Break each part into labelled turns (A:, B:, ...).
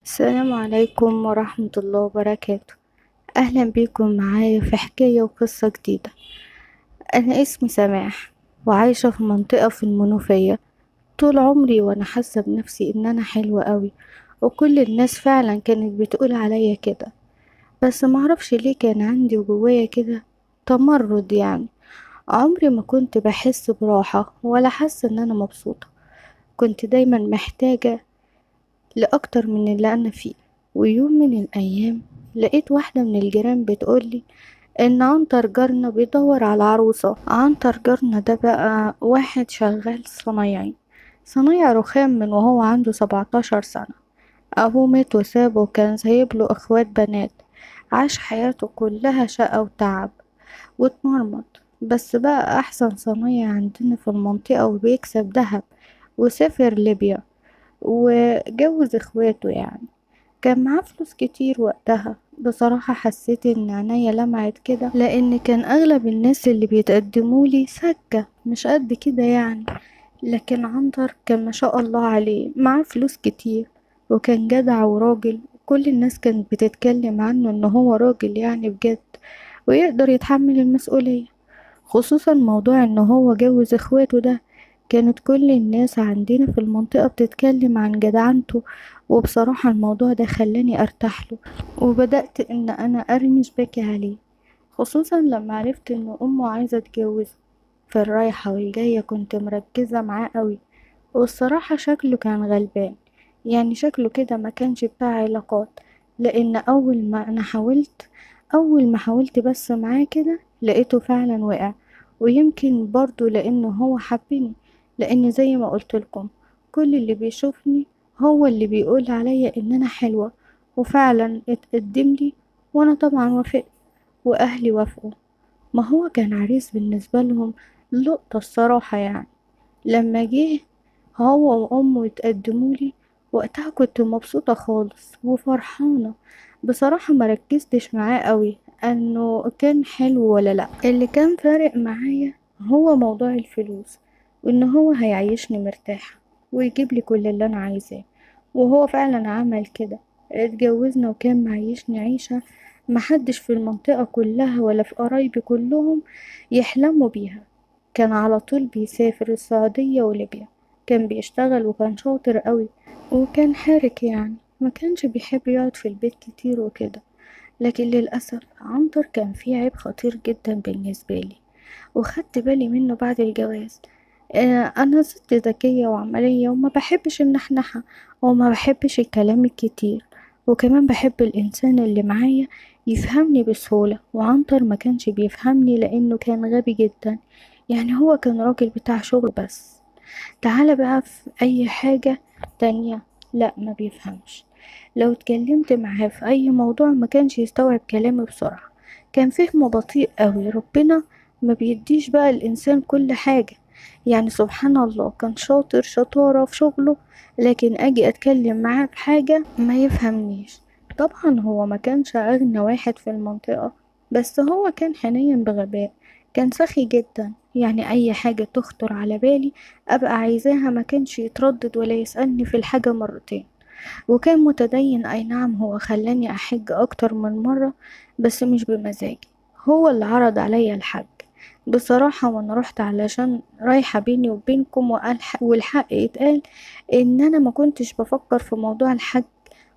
A: السلام عليكم ورحمة الله وبركاته. أهلا بيكم معايا في حكاية وقصة جديدة. أنا اسمي سماح وعايشة في منطقة في المنوفية. طول عمري وأنا حاسة بنفسي إن أنا حلوة قوي، وكل الناس فعلا كانت بتقول عليا كده. بس معرفش ليه كان عندي جوايا كده تمرد يعني. عمري ما كنت بحس براحة ولا حاسة إن أنا مبسوطة. كنت دايما محتاجة لأكتر من اللي أنا فيه. ويوم من الأيام لقيت واحدة من الجيران بتقولي إن عنتر جارنا بيدور على عروسة. عنتر جارنا ده بقى واحد شغال صنايعي رخام من وهو عنده 17 سنة. أبوه مات وسابه وكان سايبله أخوات بنات. عاش حياته كلها شقة وتعب واتمرمط، بس بقى أحسن صنايعي عندنا في المنطقة وبيكسب دهب. وسافر ليبيا وجوز اخواته يعني. كان معاه فلوس كتير وقتها. بصراحة حسيت ان عينيا لمعت كده، لان كان اغلب الناس اللي بيتقدمولي سكة مش قد كده يعني. لكن عنتر كان ما شاء الله عليه معاه فلوس كتير، وكان جدع وراجل. كل الناس كانت بتتكلم عنه ان هو راجل يعني بجد، ويقدر يتحمل المسؤولية. خصوصا موضوع ان هو جوز اخواته ده. كانت كل الناس عندنا في المنطقة بتتكلم عن جدعنته. وبصراحة الموضوع ده خلاني ارتاح له، وبدأت ان انا ارمي شباكي عليه. خصوصا لما عرفت ان امه عايزة تجوزه. في الرايحة والجاية كنت مركزة معاه قوي. والصراحة شكله كان غلبان، يعني شكله كده ما كانش بتاع علاقات. لان اول ما حاولت بس معاه كده لقيته فعلا وقع. ويمكن برضو لانه هو حبني، لان زي ما قلت لكم كل اللي بيشوفني هو اللي بيقول عليا ان انا حلوة. وفعلا اتقدم لي، وانا طبعا وافقت، واهلي وافقوا. ما هو كان عريس بالنسبة لهم لقطة الصراحة يعني. لما جه هو وأمه يتقدمولي، وقتها كنت مبسوطة خالص وفرحانة. بصراحة مركزتش معاه قوي انه كان حلو ولا لا. اللي كان فارق معايا هو موضوع الفلوس، وان هو هيعيشني مرتاحة ويجيب لي كل اللي انا عايزاه. وهو فعلا عمل كده. اتجوزنا وكان معيشني عيشة محدش في المنطقة كلها ولا في قرايبي كلهم يحلموا بيها. كان على طول بيسافر السعودية وليبيا. كان بيشتغل وكان شاطر قوي، وكان حارك يعني. ما كانش بيحب يقعد في البيت كتير وكده. لكن للأسف عنتر كان فيه عيب خطير جدا بالنسبة لي، وخدت بالي منه بعد الجواز. أنا ست ذكية وعملية وما بحبش النحنحة، وما بحبش الكلام الكتير. وكمان بحب الإنسان اللي معايا يفهمني بسهولة. وعنتر ما كانش بيفهمني لأنه كان غبي جدا. يعني هو كان راجل بتاع شغل بس. تعالى بقى في أي حاجة تانية، لا ما بيفهمش. لو اتكلمت معاه في أي موضوع ما كانش يستوعب كلامي بسرعة. كان فهمه بطيء قوي. ربنا ما بيديش بقى الإنسان كل حاجة. يعني سبحان الله كان شاطر شطارة في شغله، لكن أجي أتكلم معاه في حاجة ما يفهمنيش. طبعا هو ما كانش أغنى واحد في المنطقة، بس هو كان حنين بغباء. كان سخي جدا، يعني أي حاجة تخطر على بالي أبقى عايزاها ما كانش يتردد ولا يسألني في الحاجة مرتين. وكان متدين، أي نعم هو خلاني أحج أكتر من مرة، بس مش بمزاجي. هو اللي عرض عليا الحج بصراحة، وانا رحت علشان رايحة بيني وبينكم والحق يتقال ان انا ما كنتش بفكر في موضوع الحج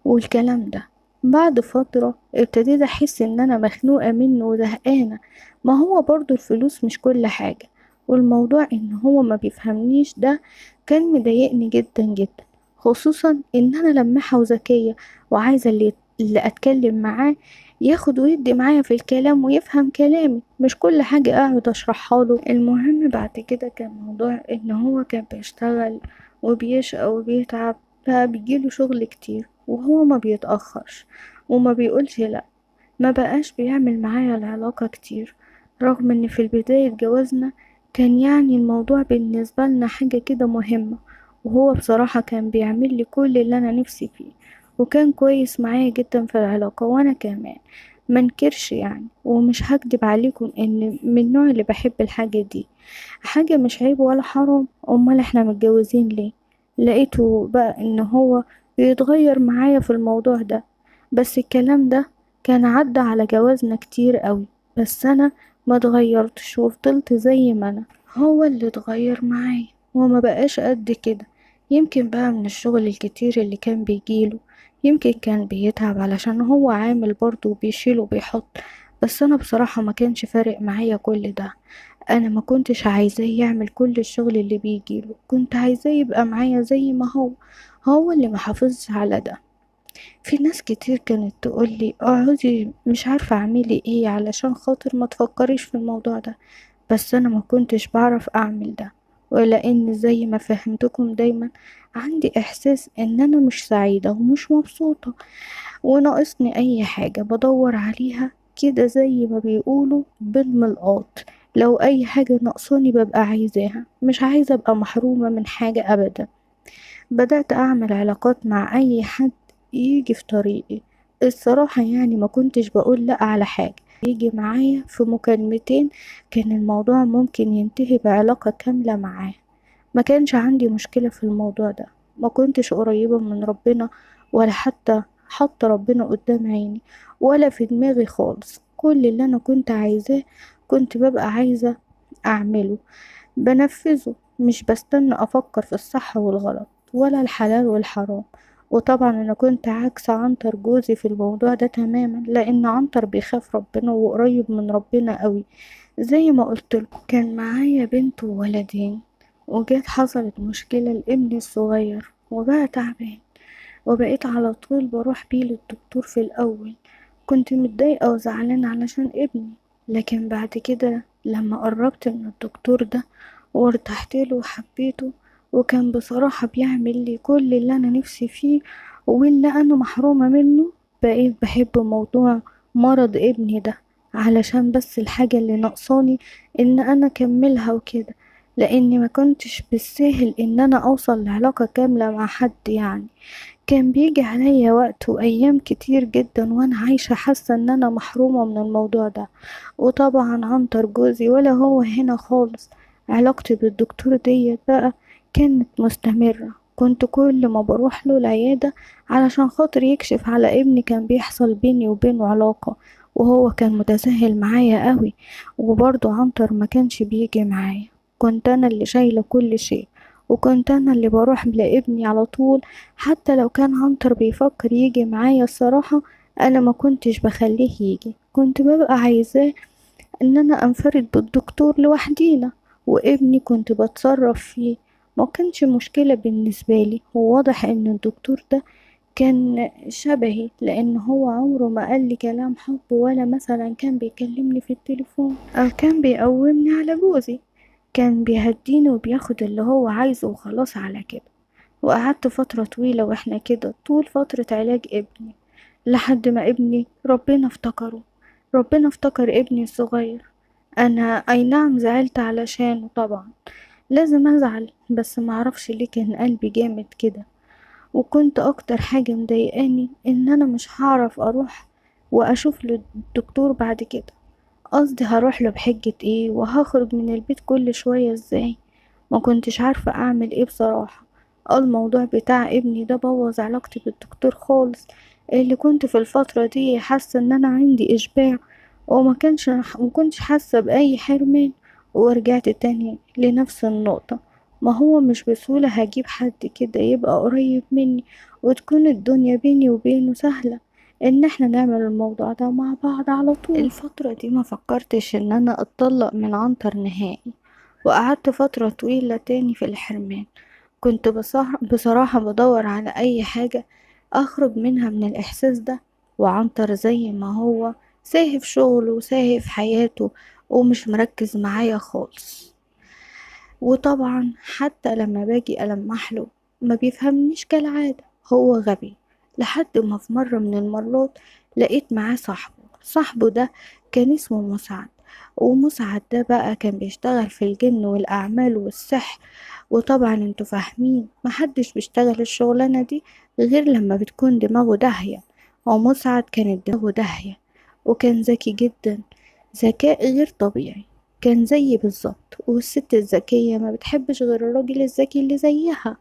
A: والكلام ده. بعد فترة ابتديت احس ان انا مخنوقة منه وزهقانة. ما هو برضو الفلوس مش كل حاجة، والموضوع ان هو ما بيفهمنيش ده كان مضايقني جدا جدا. خصوصا ان انا لماحة وذكية، وعايزة اللي اتكلم معاه ياخد ويدي معايا في الكلام ويفهم كلامي، مش كل حاجة اقعد اشرحها له. المهم بعد كده كان موضوع ان هو كان بيشتغل وبيشقى وبيتعب، بقى بيجيله شغل كتير وهو ما بيتأخرش وما بيقولش لا. ما بقاش بيعمل معايا العلاقة كتير، رغم ان في البداية جوازنا كان يعني الموضوع بالنسبة لنا حاجة كده مهمة. وهو بصراحة كان بيعمل لي كل اللي انا نفسي فيه، وكان كويس معايا جدا في العلاقة. وانا كمان منكرش يعني، ومش هكدب عليكم ان من النوع اللي بحب الحاجة دي. حاجة مش عيب ولا حرام. امال احنا متجوزين ليه؟ لقيته بقى ان هو بيتغير معايا في الموضوع ده. بس الكلام ده كان عدى على جوازنا كتير قوي، بس انا ما اتغيرتش وفضلت زي ما انا. هو اللي اتغير معايا وما بقاش قد كده. يمكن بقى من الشغل الكتير اللي كان بيجيله، يمكن كان بيتعب علشان هو عامل برضه وبيشيل وبيحط. بس انا بصراحة ما كانش فارق معايا كل ده. انا ما كنتش عايزاه يعمل كل الشغل اللي بيجيله، كنت عايزاه يبقى معايا زي ما هو اللي محافظش على ده. في ناس كتير كانت تقولي اقعدي مش عارفة اعملي ايه علشان خاطر ما تفكريش في الموضوع ده، بس انا ما كنتش بعرف اعمل ده. ولان زي ما فهمتكم دايما عندي احساس ان انا مش سعيدة ومش مبسوطة، وناقصني اي حاجة بدور عليها كده زي ما بيقولوا بالملقاط. لو اي حاجة ناقصاني ببقى عايزاها، مش عايزة ابقى محرومة من حاجة ابدا. بدأت اعمل علاقات مع اي حد يجي في طريقي. الصراحة يعني ما كنتش بقول لا على حاجة يجي معايا في مكالمتين، كان الموضوع ممكن ينتهي بعلاقة كاملة معاه. ما كانش عندي مشكلة في الموضوع ده. ما كنتش قريبة من ربنا، ولا حتى ربنا قدام عيني ولا في دماغي خالص. كل اللي انا كنت عايزاه كنت ببقى عايزة اعمله، بنفذه، مش بستنى افكر في الصح والغلط ولا الحلال والحرام. وطبعا انا كنت عكس عنتر جوزي في الموضوع ده تماما، لان عنتر بيخاف ربنا وقريب من ربنا قوي. زي ما قلت لكم كان معايا بنت وولدين، وجت حصلت مشكلة لابني الصغير وبقى تعبان، وبقيت على طول بروح بيه للدكتور. في الأول كنت متضايقة وزعلانة علشان ابني، لكن بعد كده لما قربت من الدكتور ده وارتحت له وحبيته، وكان بصراحة بيعمل لي كل اللي أنا نفسي فيه واللي أنا محرومة منه، بقيت بحب موضوع مرض ابني ده، علشان بس الحاجة اللي ناقصاني إن أنا أكملها وكده. لأني ما كنتش بالسهل إن أنا أوصل لعلاقة كاملة مع حد يعني. كان بيجي عليا وقت وأيام كتير جدا وأنا عايشة حاسة إن أنا محرومة من الموضوع ده. وطبعا عنتر جوزي ولا هو هنا خالص. علاقتي بالدكتور دي بقى كانت مستمرة. كنت كل ما بروح له العيادة علشان خاطر يكشف على ابني كان بيحصل بيني وبينه علاقة، وهو كان متساهل معايا قوي. وبرضه عنتر ما كانش بيجي معايا، كنت أنا اللي شايلة كل شيء، وكنت أنا اللي بروح لابني على طول. حتى لو كان عنتر بيفكر يجي معايا الصراحة أنا ما كنتش بخليه يجي، كنت ببقى عايزاه ان انا انفرد بالدكتور لوحدينا، وابني كنت بتصرف فيه. ما كانش مشكلة بالنسبة لي، وواضح ان الدكتور ده كان شبهي، لان هو عمره ما قال لي كلام حب ولا مثلا كان بيكلمني في التليفون او كان بيقومني على جوزي. كان بيهديني وبياخد اللي هو عايزه وخلاص على كده. وقعدت فترة طويلة واحنا كده طول فترة علاج ابني، لحد ما ابني ربنا افتكر ابني الصغير. انا اي نعم زعلت علشانه طبعا، لازم ازعل، بس معرفش ليه كان قلبي جامد كده. وكنت اكتر حاجة مضايقاني ان انا مش هعرف اروح واشوف له الدكتور بعد كده. قصدي هروح له بحجة ايه وهخرج من البيت كل شوية ازاي؟ ما كنتش عارفة اعمل ايه بصراحة. الموضوع بتاع ابني ده بوظ علاقتي بالدكتور خالص، اللي كنت في الفترة دي حاسة ان انا عندي اشباع، ما كنتش حاسة باي حرمان. ورجعت تاني لنفس النقطة. ما هو مش بسهولة هجيب حد كده يبقى قريب مني وتكون الدنيا بيني وبينه سهلة ان احنا نعمل الموضوع ده مع بعض على طول. الفترة دي ما فكرتش ان انا اتطلق من عنتر نهائي، وقعدت فترة طويلة تاني في الحرمان. كنت بصراحة بدور على اي حاجة اخرج منها من الاحساس ده. وعنتر زي ما هو ساهي في شغله وساهي في حياته ومش مركز معايا خالص. وطبعا حتى لما باجي ألمحله ما بيفهمنيش كالعادة، هو غبي. لحد ما في مرة من المرات لقيت معاه صاحبه ده كان اسمه مسعد. ومسعد ده بقى كان بيشتغل في الجن والأعمال والسحر. وطبعا انتوا فاهمين محدش بيشتغل الشغلانة دي غير لما بتكون دماغه داهية. ومسعد كانت دماغه داهية، وكان ذكي جدا، ذكاء غير طبيعي. كان زيي بالظبط، والست الذكية ما بتحبش غير الراجل الذكي اللي زيها.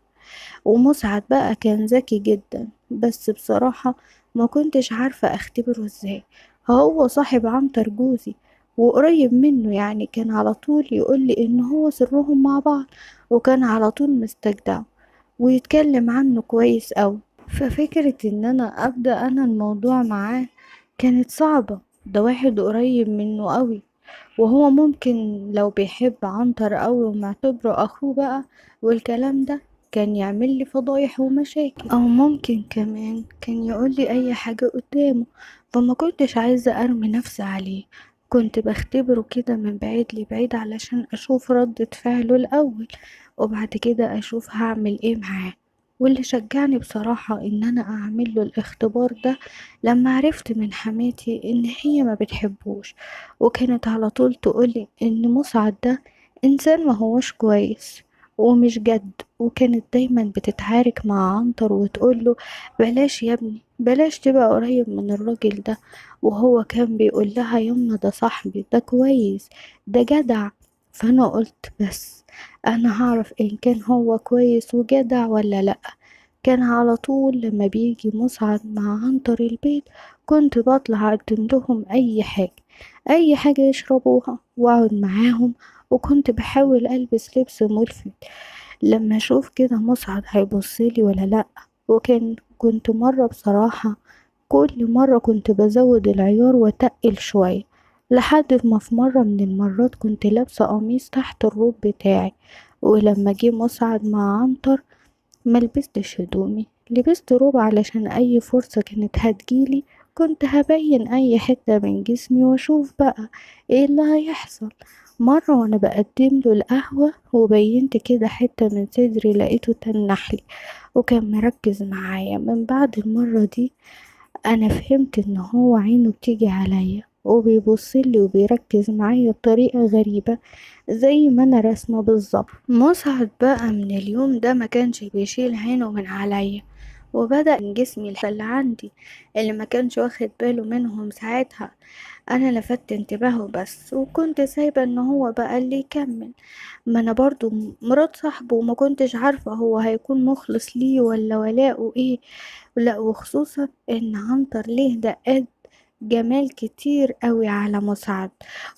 A: ومسعد بقى كان ذكي جدا، بس بصراحة ما كنتش عارفة اختبره ازاي. هو صاحب عنتر جوزي وقريب منه، يعني كان على طول يقولي ان هو سرهم مع بعض، وكان على طول مستجدع ويتكلم عنه كويس أوي. ففكرة ان انا ابدأ انا الموضوع معاه كانت صعبة، ده واحد قريب منه قوي، وهو ممكن لو بيحب عنتر قوي ومعتبره اخوه بقى والكلام ده كان يعمل لي فضايح ومشاكل، او ممكن كمان كان يقول لي اي حاجة قدامه. فما كنتش عايزة ارمي نفسي عليه، كنت بختبره كده من بعيد لبعيد علشان اشوف ردة فعله الاول، وبعد كده اشوف هعمل ايه معاه. واللي شجعني بصراحة ان انا اعمل له الاختبار ده لما عرفت من حماتي ان هي ما بتحبوش، وكانت على طول تقولي ان مسعد ده انسان ما هوش كويس ومش جد، وكانت دايما بتتعارك مع عنتر وتقوله بلاش يا ابني، بلاش تبقى قريب من الراجل ده. وهو كان بيقول لها يما ده صاحبي، ده كويس، ده جدع. فانا قلت بس انا هعرف ان كان هو كويس وجدع ولا لا. كان على طول لما بيجي مسعد مع عنتر البيت كنت بطلع اقدم لهم اي حاجة، اي حاجة يشربوها واقعد معاهم، وكنت بحاول البس لبس ملفت لما اشوف كده مسعد هيبصلي ولا لا. كنت مرة بصراحة، كل مرة كنت بزود العيار واتقل شوية، لحد ما في مرة من المرات كنت لابسة قميص تحت الروب بتاعي، ولما جه مسعد مع عنتر ملبستش هدومي، لبست روب علشان اي فرصة كانت هتجيلي كنت هبين اي حتة من جسمي واشوف بقى ايه اللي هيحصل. مرة وانا بقدم له القهوة وبينت كده حتة من صدري لقيته تنحلي وكان مركز معايا. من بعد المرة دي انا فهمت ان هو عينه بتيجي عليا وبيبصلي وبيركز معايا بطريقة غريبة زي ما انا رسمة بالظبط. مسعد بقى من اليوم ده ما كانش بيشيل عينه من عليا، وبدأ من جسمي اللي عندي اللي ما كانش واخد باله منهم ساعتها. انا لفت انتباهه بس وكنت سايبة ان هو بقى اللي يكمل، ما انا برضو مرات صاحبه وما كنتش عارفة هو هيكون مخلص ليه ولا ولاؤه ايه. لا، وخصوصا ان عنتر ليه دقات جمال كتير قوي على مسعد،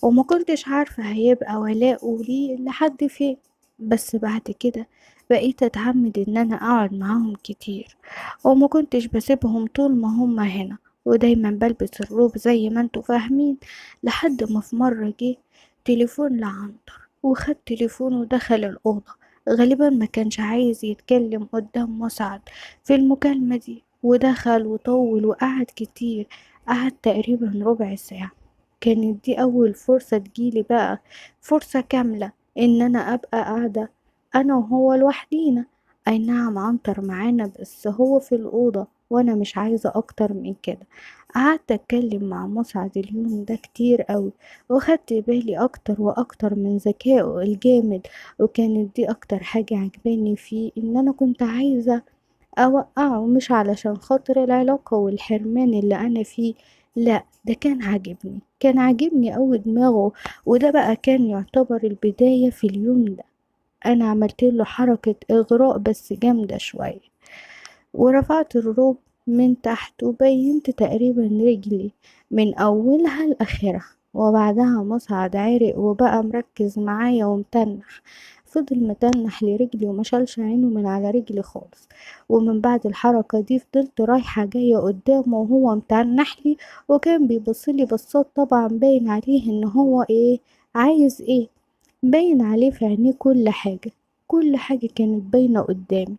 A: وما كنتش عارفة هيبقى ولاؤه ليه لحد فين. بس بعد كده بقيت اتعمد ان انا اقعد معاهم كتير، وما كنتش بسيبهم طول ما هم هنا، ودايما بلبس الروب زي ما انتوا فاهمين. لحد ما في مرة جه تليفون لعنتر وخد تليفونه ودخل الأوضة، غالبا ما كانش عايز يتكلم قدام مسعد في المكالمة دي، ودخل وطول وقعد كتير، قعد تقريبا ربع ساعة. كانت دي أول فرصة تجيلي بقى، فرصة كاملة إن أنا أبقى قاعدة أنا وهو لوحدينا. أي نعم عنتر معانا بس هو في الأوضة وأنا مش عايزة أكتر من كده. قعدت أتكلم مع مسعد اليوم ده كتير أوي، وخدت بالي أكتر وأكتر من ذكائه الجامد. وكانت دي أكتر حاجة عجباني فيه، إن أنا كنت عايزة أوقعه، مش علشان خاطر العلاقة والحرمان اللي أنا فيه، لا ده كان عاجبني، كان عاجبني أوي دماغه. وده بقى كان يعتبر البداية في اليوم ده. أنا عملت له حركة إغراء بس جامدة شوية، ورفعت الروب من تحت وبينت تقريبا رجلي من أولها لآخرها. وبعدها مسعد عرق وبقى مركز معايا ومتنح، فضل متنح لرجلي ومشالش عينه من على رجلي خالص. ومن بعد الحركة دي فضلت رايحة جاية قدامه وهو متنح لي، وكان بيبصلي بصات طبعا باين عليه ان هو ايه، عايز ايه. باين عليه في عينيه كل حاجة، كل حاجة كانت باينة قدامي.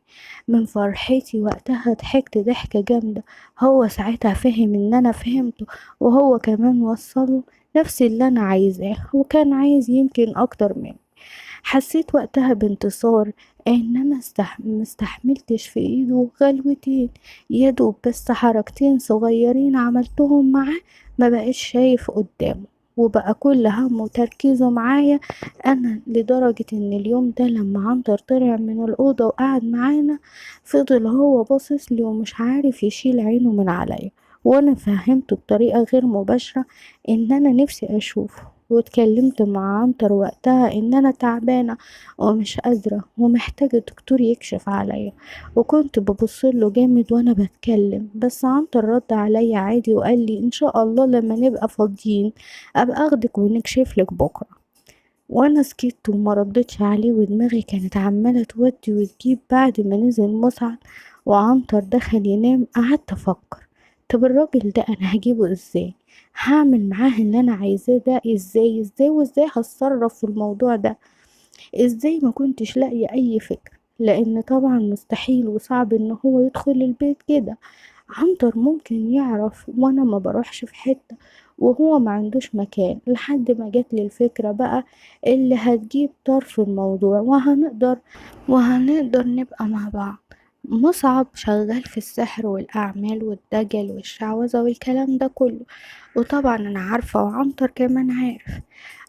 A: من فرحتي وقتها ضحكت ضحكة جامدة. هو ساعتها فهم ان انا فهمته، وهو كمان وصله نفس اللي انا عايزاه، وكان عايز يمكن اكتر مني. حسيت وقتها بانتصار، ان انا مستحملتش في ايده غلوتين، يدوب بس حركتين صغيرين عملتهم معاه ما بقاش شايف قدامه، وبقى كل همه وتركيزه معايا انا. لدرجة ان اليوم ده لما عنتر طلع من الأوضة وقعد معانا فضل هو باصص لي ومش عارف يشيل عينه من عليا، وانا فهمته بطريقة غير مباشرة ان انا نفسي اشوفه واتكلمت مع عنتر وقتها ان انا تعبانة ومش قادرة ومحتاجة دكتور يكشف عليا، وكنت ببصله جامد وانا بتكلم، بس عنتر رد عليا عادي وقال لي ان شاء الله لما نبقى فاضيين ابقى اخدك ونكشف لك بكرة. وانا سكت وما ردتش عليه، ودماغي كانت عمالة تودي وتجيب. بعد ما نزل مسعد وعنتر دخل ينام قعدت افكر، طب الراجل ده انا هجيبه ازاي؟ هعمل معاه اللي انا عايزاه ده ازاي وازاي هتصرف في الموضوع ده ازاي؟ ما كنتش لاقية اي فكرة، لان طبعا مستحيل وصعب ان هو يدخل البيت كده. عنتر ممكن يعرف وانا ما بروحش في حتة، وهو ما عندوش مكان، لحد ما جات لي الفكرة بقى اللي هتجيب طرف الموضوع وهنقدر نبقى مع بعض. مصعب شغال في السحر والأعمال والدجل والشعوذة والكلام ده كله، وطبعا أنا عارفة وعنتر كمان عارف.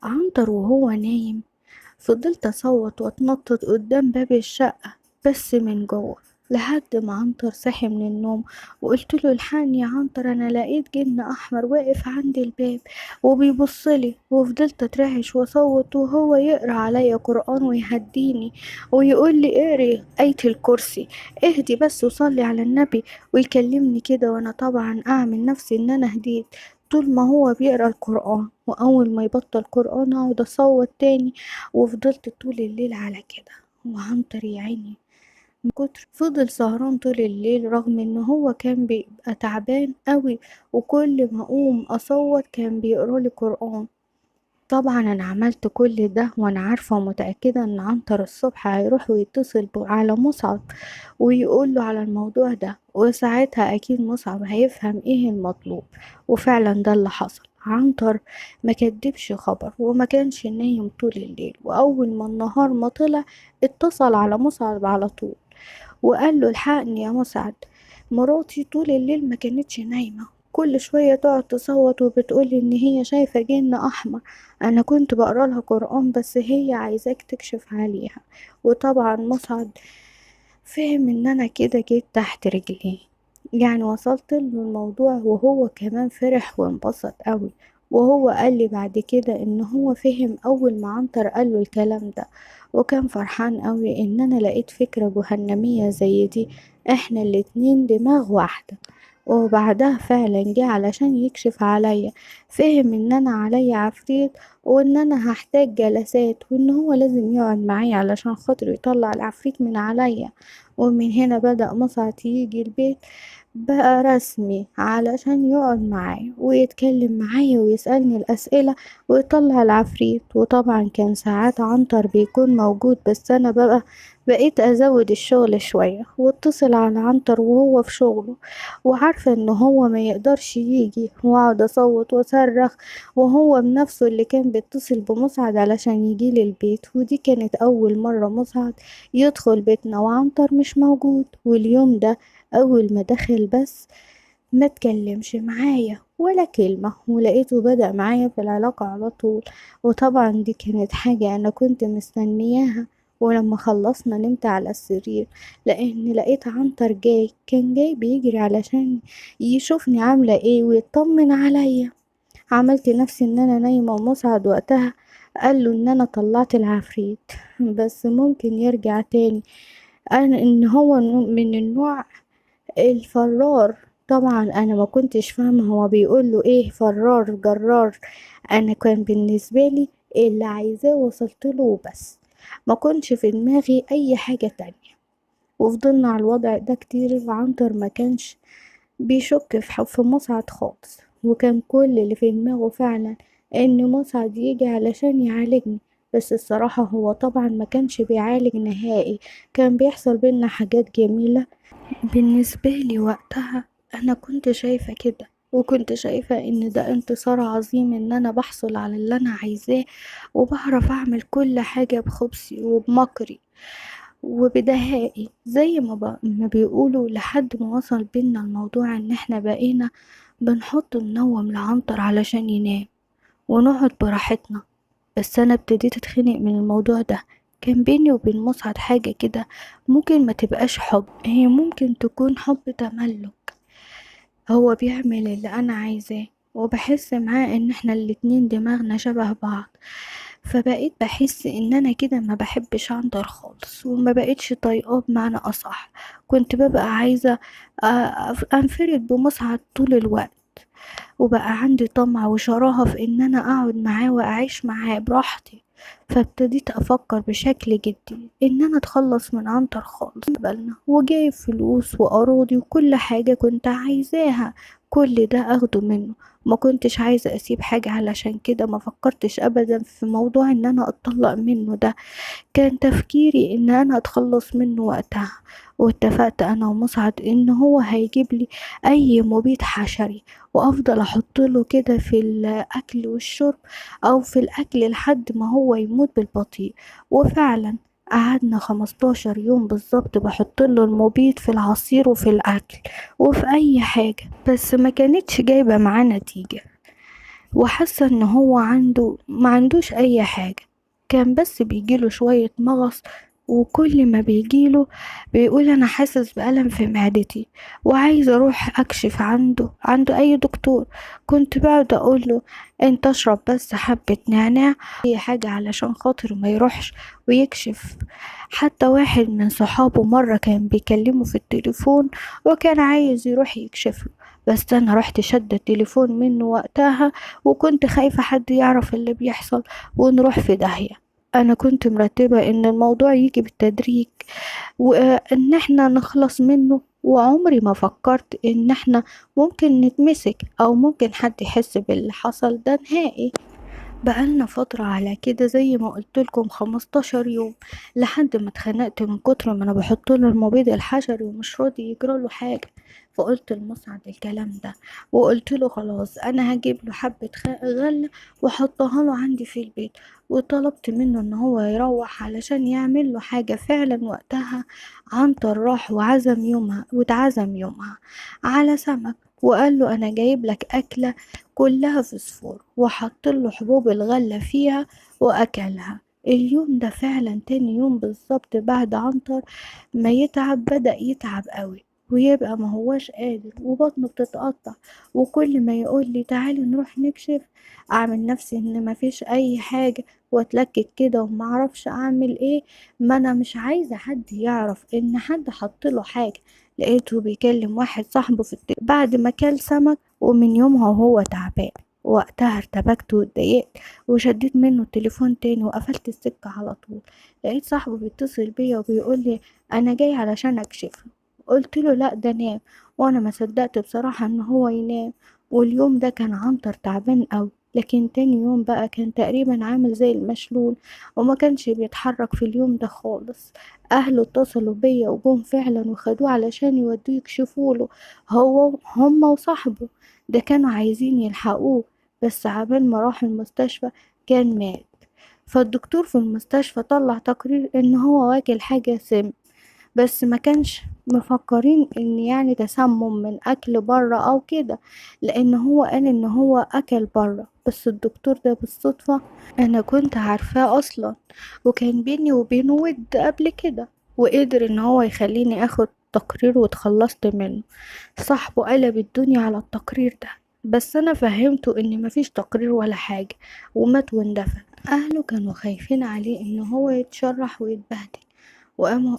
A: عنتر وهو نايم فضلت أصوت وأتنطط قدام باب الشقة بس من جوه، لحد ما عنتر صحي من النوم، وقلت له الحقني يا عنتر انا لقيت جن احمر واقف عند الباب وبيبصلي. وفضلت اترعش واصوت وهو يقرا عليا قرآن ويهديني ويقول لي اقري آية الكرسي، اهدي بس وصلي على النبي، ويكلمني كده، وانا طبعا اعمل نفسي ان انا هديت طول ما هو بيقرا القرآن، واول ما يبطل قرآن اقعد اصوت تاني. وفضلت طول الليل على كده. وعنتر يا عيني من كتر فضل سهران طول الليل، رغم ان هو كان بيبقى تعبان قوي، وكل ما اقوم اصوت كان بيقرالي قرآن. طبعا انا عملت كل ده وانا عارفة ومتأكدة ان عنتر الصبح هيروح ويتصل على مصعب ويقول له على الموضوع ده، وساعتها اكيد مصعب هيفهم ايه المطلوب. وفعلا ده اللي حصل. عنتر ما كدبش خبر وما كانش نايم طول الليل، واول ما النهار ما طلع اتصل على مصعب على طول وقال له الحقني يا مسعد، مراتي طول الليل ما كانتش نايمة، كل شوية تقعد تصوت وبتقولي ان هي شايفة جن احمر. انا كنت بقرا لها قرآن بس هي عايزاك تكشف عليها. وطبعا مسعد فهم ان انا كده جيت تحت رجليه، يعني وصلت له الموضوع، وهو كمان فرح وانبسط قوي. وهو قال لي بعد كده ان هو فهم اول ما عنتر قال له الكلام ده، وكان فرحان قوي ان انا لقيت فكرة جهنمية زي دي، احنا الاتنين دماغ واحدة. وبعدها فعلا جه علشان يكشف عليا، فهم ان انا عليا عفريت وان انا هحتاج جلسات، وان هو لازم يقعد معايا علشان خاطر يطلع العفريت من عليا. ومن هنا بدأ مسعد يجي البيت بقى رسمي علشان يقعد معايا ويتكلم معايا ويسألني الأسئلة ويطلع العفريت. وطبعا كان ساعات عنتر بيكون موجود، بس أنا بقيت أزود الشغل شوية واتصل على عنتر وهو في شغله وعارفة إن هو ما يقدرش يجي، وأقعد أصوت وأصرخ، وهو بنفسه اللي كان بيتصل بمسعد علشان يجيلي البيت. ودي كانت أول مرة مسعد يدخل بيتنا وعنتر مش موجود. واليوم ده أول ما دخل بس ما تكلمش معايا ولا كلمة، ولقيته بدأ معايا في العلاقة على طول. وطبعا دي كانت حاجة أنا كنت مستنياها. ولما خلصنا نمت على السرير، لأن لقيت عنتر كان جاي بيجري علشان يشوفني عاملة ايه ويطمن عليا. عملت نفسي ان انا نايمة، ومسعد وقتها قال له ان انا طلعت العفريت بس ممكن يرجع تاني، انا ان هو من النوع الفرار. طبعا انا ما كنتش فاهمه هو بيقول له ايه فرار جرار، انا كان بالنسبه لي اللي عايزاه وصلت له وبس، ما كنتش في دماغي اي حاجه تانية. وفضلنا على الوضع ده كتير، وعنتر ما كانش بيشك في مسعد خالص، وكان كل اللي في دماغه فعلا ان مسعد يجي علشان يعالجني. بس الصراحة هو طبعا ما كانش بيعالج نهائي، كان بيحصل بينا حاجات جميلة بالنسبة لي وقتها. أنا كنت شايفة كده، وكنت شايفة إن ده انتصار عظيم، إن أنا بحصل على اللي أنا عايزاه وبعرف أعمل كل حاجة بخبثي وبمكري وبدهائي زي ما بيقولوا، لحد ما وصل بينا الموضوع إن إحنا بقينا بنحط منوم لعنتر علشان ينام ونقعد براحتنا. بس أنا ابتديت أتخنق من الموضوع ده. كان بيني وبين مسعد حاجة كده ممكن ما تبقاش حب، هي ممكن تكون حب تملك، هو بيعمل اللي أنا عايزاه وبحس معاه ان احنا الاتنين دماغنا شبه بعض. فبقيت بحس ان انا كده ما بحبش عنتر خالص، وما بقيتش طايقاه بمعنى اصح. كنت ببقى عايزة انفرد بمسعد طول الوقت، وبقى عندي طمع وشراهة في ان انا اقعد معاه واعيش معاه براحتي. فابتديت افكر بشكل جدي ان انا اتخلص من عنتر خالص قبلنا، وجايب فلوس واراضي وكل حاجة كنت عايزاها، كل ده اخده منه. ما كنتش عايزة اسيب حاجة، علشان كده ما فكرتش ابدا في موضوع ان انا اتطلق منه ده. كان تفكيري ان انا اتخلص منه وقتها. واتفقت انا ومسعد ان هو هيجيب لي اي مبيد حشري، وافضل احط له كده في الاكل والشرب، او في الاكل لحد ما هو يموت بالبطيء. وفعلا قعدنا 15 يوم بالظبط بحط له المبيد في العصير وفي الاكل وفي اي حاجة، بس ما كانتش جايبة معاه نتيجة. وحاسة ان هو ما عندوش اي حاجة، كان بس بيجيله شوية مغص. وكل ما بيجيله بيقول انا حاسس بألم في معدتي وعايز اروح اكشف عنده اي دكتور. كنت بقعد اقوله انت اشرب بس حبة نعناع اي حاجة علشان خاطر ما يروحش ويكشف. حتى واحد من صحابه مرة كان بيكلمه في التليفون وكان عايز يروح يكشف له، بس انا رحت شد التليفون منه وقتها، وكنت خايفة حد يعرف اللي بيحصل ونروح في داهية. انا كنت مرتبة ان الموضوع يجي بالتدريج، وان احنا نخلص منه، وعمري ما فكرت ان احنا ممكن نتمسك او ممكن حد يحس باللي حصل ده نهائي. بقالنا فترة على كده زي ما قلتلكم 15 يوم، لحد ما اتخنقت من كتر ما انا بحطله المبيد الحشري ومش راضي يجراله حاجة. فقلت لمسعد الكلام ده، وقلت له خلاص انا هجيب له حبة غلة واحطها له عندي في البيت. وطلبت منه ان هو يروح علشان يعمل له حاجة. فعلا وقتها عنتر راح واتعزم يومها على سمك، وقال له انا جايب لك اكلة كلها فوسفور، وحط له حبوب الغلة فيها وأكلها. اليوم ده فعلا تاني يوم بالظبط بعد عنتر ما يتعب بدأ يتعب قوي، ويبقى ما هواش قادر وبطنه بتتقطع. وكل ما يقول لي تعالي نروح نكشف، اعمل نفسي ان ما فيش اي حاجة واتلكك كده ومعرفش اعمل ايه. ما انا مش عايزة حد يعرف ان حد حط له حاجة. لقيته بيكلم واحد صاحبه في بعد ما كل سمك، ومن يومها وهو تعبان. وقتها ارتبكت واتضايقت، وشديت منه التليفون تاني وقفلت السكة على طول. لقيت صاحبه بيتصل بيا وبيقول لي انا جاي علشان اكشف له. قلت له لا ده نام، وانا ما صدقت بصراحة ان هو ينام. واليوم ده كان عنتر تعبان قوي، لكن تاني يوم بقى كان تقريبا عامل زي المشلول، وما كانش بيتحرك في اليوم ده خالص. اهله اتصلوا بيا وجم فعلا وخدوه علشان يودوه يكشفوله، هما وصاحبه. ده كانوا عايزين يلحقوه، بس عبال ما راح المستشفى كان مات. فالدكتور في المستشفى طلع تقرير ان هو واكل حاجة سم، بس ما كانش مفكرين ان يعني تسمم من اكل بره او كده، لان هو قال ان هو اكل بره. بس الدكتور ده بالصدفة انا كنت عارفاه اصلا، وكان بيني وبينه ود قبل كده، وقدر ان هو يخليني اخد تقرير واتخلصت منه. صاحبه قلب الدنيا على التقرير ده، بس انا فهمته ان مفيش تقرير ولا حاجة، ومات واندفن. اهله كانوا خايفين عليه ان هو يتشرح ويتبهدل،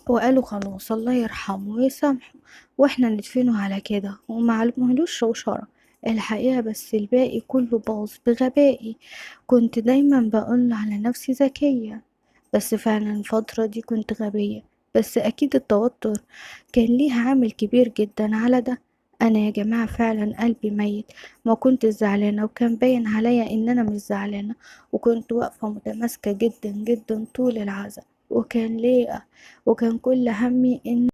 A: وقالوا خلاص الله يرحمه ويسامحه، واحنا ندفنه على كده ومعلمهلوش شوشرة. الحقيقة بس الباقي كله باظ بغبائي. كنت دايما بقول على نفسي ذكية، بس فعلا الفترة دي كنت غبية. بس أكيد التوتر كان ليه عامل كبير جدا على ده. أنا يا جماعة فعلا قلبي ميت، ما كنت زعلانة وكان باين عليا إن أنا مش زعلانة، وكنت واقفة متماسكة جدا جدا طول العزاء. وكان كل همي إن